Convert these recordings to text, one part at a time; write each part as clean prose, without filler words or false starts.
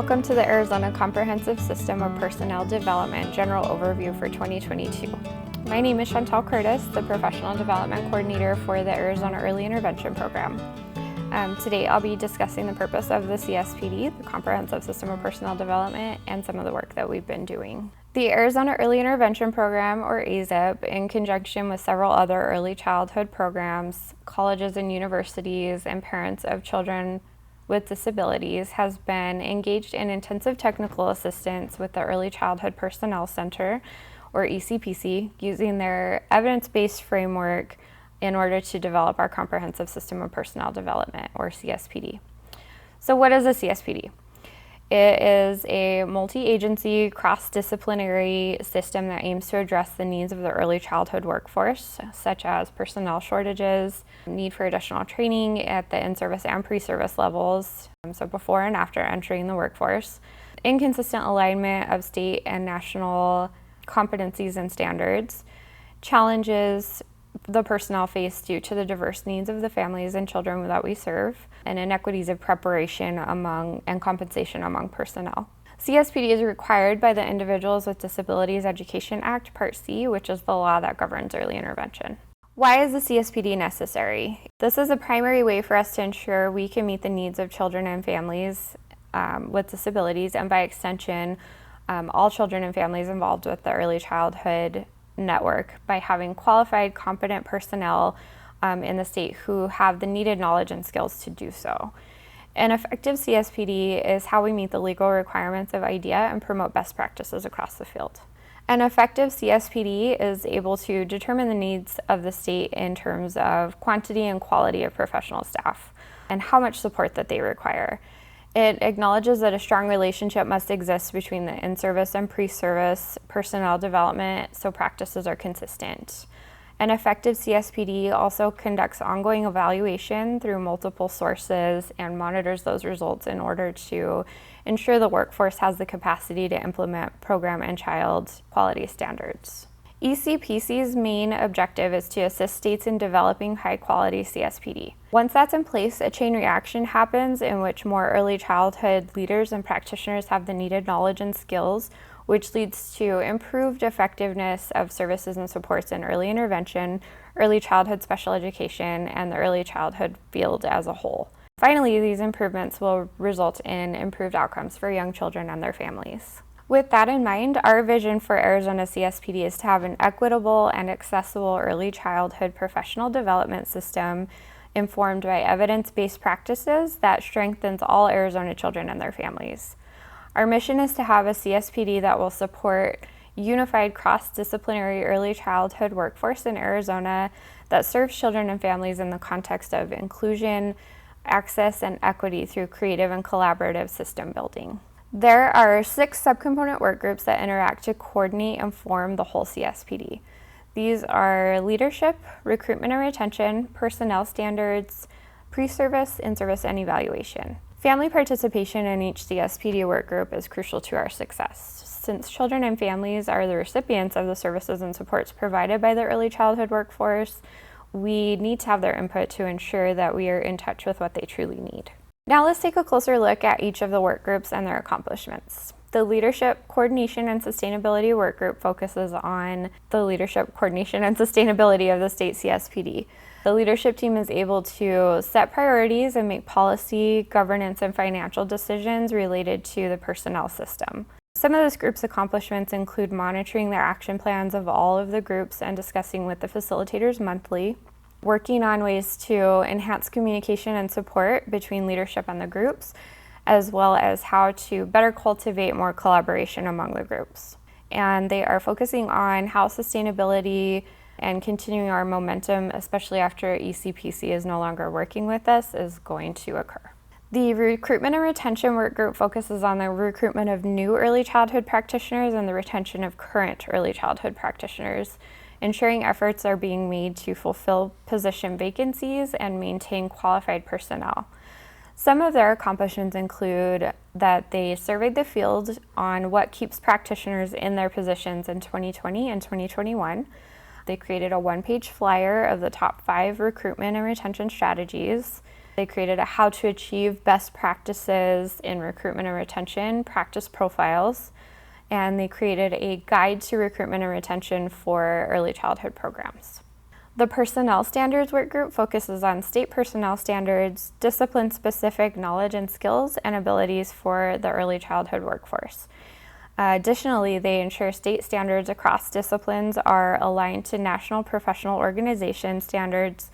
Welcome to the Arizona Comprehensive System of Personnel Development General Overview for 2022. My name is Chantal Curtis, the Professional Development Coordinator for the Arizona Early Intervention Program. Today I'll be discussing the purpose of the CSPD, the Comprehensive System of Personnel Development, and some of the work that we've been doing. The Arizona Early Intervention Program, or ASIP, in conjunction with several other early childhood programs, colleges and universities, and parents of children with disabilities, has been engaged in intensive technical assistance with the Early Childhood Personnel Center, or ECPC, using their evidence-based framework in order to develop our Comprehensive System of Personnel Development, or CSPD. So what is a CSPD? It is a multi-agency, cross-disciplinary system that aims to address the needs of the early childhood workforce, such as personnel shortages, need for additional training at the in-service and pre-service levels, so before and after entering the workforce, inconsistent alignment of state and national competencies and standards, challenges the personnel face due to the diverse needs of the families and children that we serve, and inequities of preparation and compensation among personnel. CSPD is required by the Individuals with Disabilities Education Act, Part C, which is the law that governs early intervention. Why is the CSPD necessary? This is a primary way for us to ensure we can meet the needs of children and families with disabilities, and by extension, all children and families involved with the early childhood network, by having qualified, competent personnel in the state who have the needed knowledge and skills to do so. An effective CSPD is how we meet the legal requirements of IDEA and promote best practices across the field. An effective CSPD is able to determine the needs of the state in terms of quantity and quality of professional staff and how much support that they require. It acknowledges that a strong relationship must exist between the in-service and pre-service personnel development so practices are consistent. An effective CSPD also conducts ongoing evaluation through multiple sources and monitors those results in order to ensure the workforce has the capacity to implement program and child quality standards. ECPC's main objective is to assist states in developing high-quality CSPD. Once that's in place, a chain reaction happens in which more early childhood leaders and practitioners have the needed knowledge and skills, which leads to improved effectiveness of services and supports in early intervention, early childhood special education, and the early childhood field as a whole. Finally, these improvements will result in improved outcomes for young children and their families. With that in mind, our vision for Arizona CSPD is to have an equitable and accessible early childhood professional development system informed by evidence-based practices that strengthens all Arizona children and their families. Our mission is to have a CSPD that will support unified cross-disciplinary early childhood workforce in Arizona that serves children and families in the context of inclusion, access, and equity through creative and collaborative system building. There are 6 subcomponent work groups that interact to coordinate and form the whole CSPD. These are leadership, recruitment and retention, personnel standards, pre-service, in-service, and evaluation. Family participation in each CSPD work group is crucial to our success. Since children and families are the recipients of the services and supports provided by the early childhood workforce, we need to have their input to ensure that we are in touch with what they truly need. Now let's take a closer look at each of the work groups and their accomplishments. The Leadership, Coordination, and Sustainability work group focuses on the leadership, coordination, and sustainability of the state CSPD. The leadership team is able to set priorities and make policy, governance, and financial decisions related to the personnel system. Some of this group's accomplishments include monitoring their action plans of all of the groups and discussing with the facilitators monthly, working on ways to enhance communication and support between leadership and the groups, as well as how to better cultivate more collaboration among the groups. And they are focusing on how sustainability and continuing our momentum, especially after ECPC is no longer working with us, is going to occur. The Recruitment and Retention work group focuses on the recruitment of new early childhood practitioners and the retention of current early childhood practitioners, ensuring efforts are being made to fulfill position vacancies and maintain qualified personnel. Some of their accomplishments include that they surveyed the field on what keeps practitioners in their positions in 2020 and 2021. They created a one-page flyer of the top 5 recruitment and retention strategies. They created a how to achieve best practices in recruitment and retention practice profiles, and they created a guide to recruitment and retention for early childhood programs. The Personnel Standards Work Group focuses on state personnel standards, discipline-specific knowledge and skills, and abilities for the early childhood workforce. Additionally, they ensure state standards across disciplines are aligned to national professional organization standards,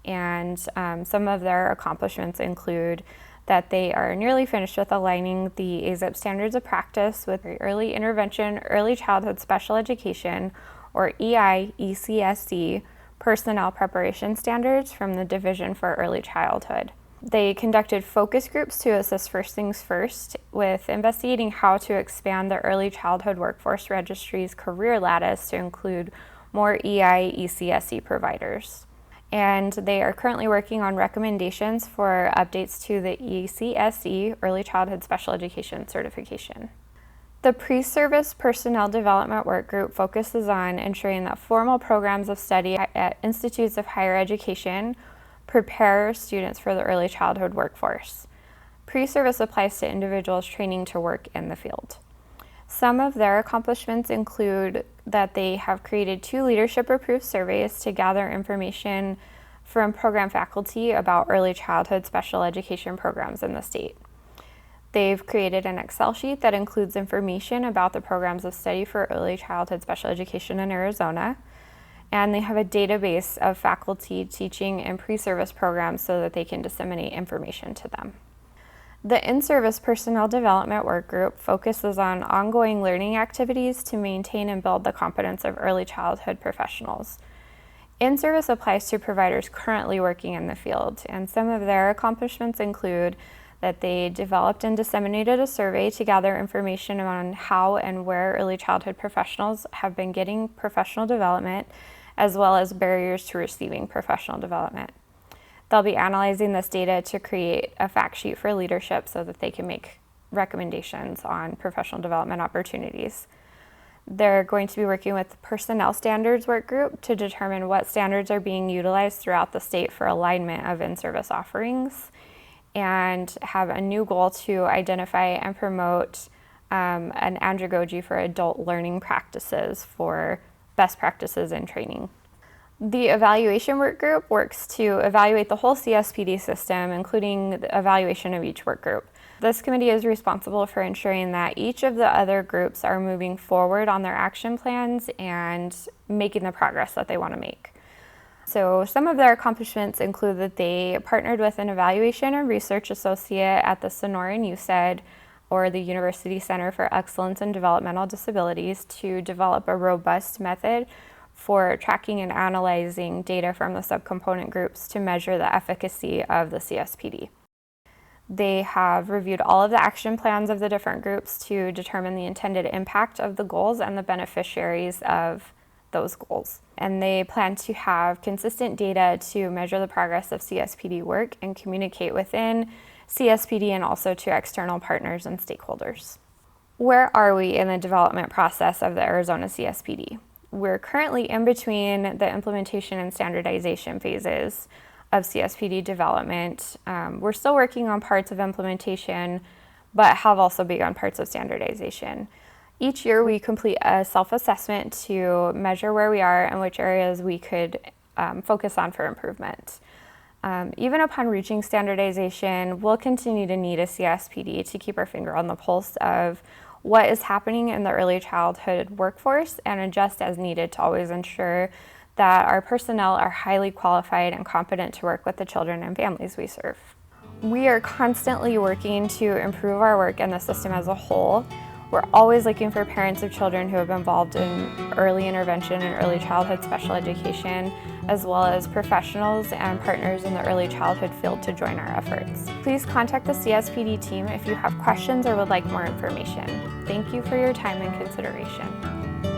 and some of their accomplishments include that they are nearly finished with aligning the ASL standards of practice with early intervention, early childhood special education, or ECSD, personnel preparation standards from the Division for Early Childhood. They conducted focus groups to assist First Things First with investigating how to expand the early childhood workforce registry's career lattice to include more ECSD providers. And they are currently working on recommendations for updates to the ECSD, Early Childhood Special Education certification. The Pre-Service Personnel Development Work Group focuses on ensuring that formal programs of study at institutes of higher education prepare students for the early childhood workforce. Pre-service applies to individuals training to work in the field. Some of their accomplishments include that they have created 2 leadership-approved surveys to gather information from program faculty about early childhood special education programs in the state. They've created an Excel sheet that includes information about the programs of study for early childhood special education in Arizona, and they have a database of faculty teaching in pre-service programs so that they can disseminate information to them. The In-Service Personnel Development Work Group focuses on ongoing learning activities to maintain and build the competence of early childhood professionals. In-service applies to providers currently working in the field, and some of their accomplishments include that they developed and disseminated a survey to gather information on how and where early childhood professionals have been getting professional development, as well as barriers to receiving professional development. They'll be analyzing this data to create a fact sheet for leadership so that they can make recommendations on professional development opportunities. They're going to be working with the Personnel Standards Work Group to determine what standards are being utilized throughout the state for alignment of in-service offerings, and have a new goal to identify and promote an andragogy for adult learning practices for best practices in training. The Evaluation Work Group works to evaluate the whole CSPD system, including the evaluation of each work group. This committee is responsible for ensuring that each of the other groups are moving forward on their action plans and making the progress that they want to make. So some of their accomplishments include that they partnered with an evaluation and research associate at the Sonoran UCED, or the University Center for Excellence in Developmental Disabilities, to develop a robust method for tracking and analyzing data from the subcomponent groups to measure the efficacy of the CSPD. They have reviewed all of the action plans of the different groups to determine the intended impact of the goals and the beneficiaries of those goals. And they plan to have consistent data to measure the progress of CSPD work and communicate within CSPD and also to external partners and stakeholders. Where are we in the development process of the Arizona CSPD? We're currently in between the implementation and standardization phases of CSPD development. We're still working on parts of implementation, but have also begun parts of standardization. Each year we complete a self-assessment to measure where we are and which areas we could focus on for improvement. Even upon reaching standardization, we'll continue to need a CSPD to keep our finger on the pulse of what is happening in the early childhood workforce and adjust as needed to always ensure that our personnel are highly qualified and competent to work with the children and families we serve. We are constantly working to improve our work and the system as a whole. We're always looking for parents of children who have been involved in early intervention and early childhood special education, as well as professionals and partners in the early childhood field to join our efforts. Please contact the CSPD team if you have questions or would like more information. Thank you for your time and consideration.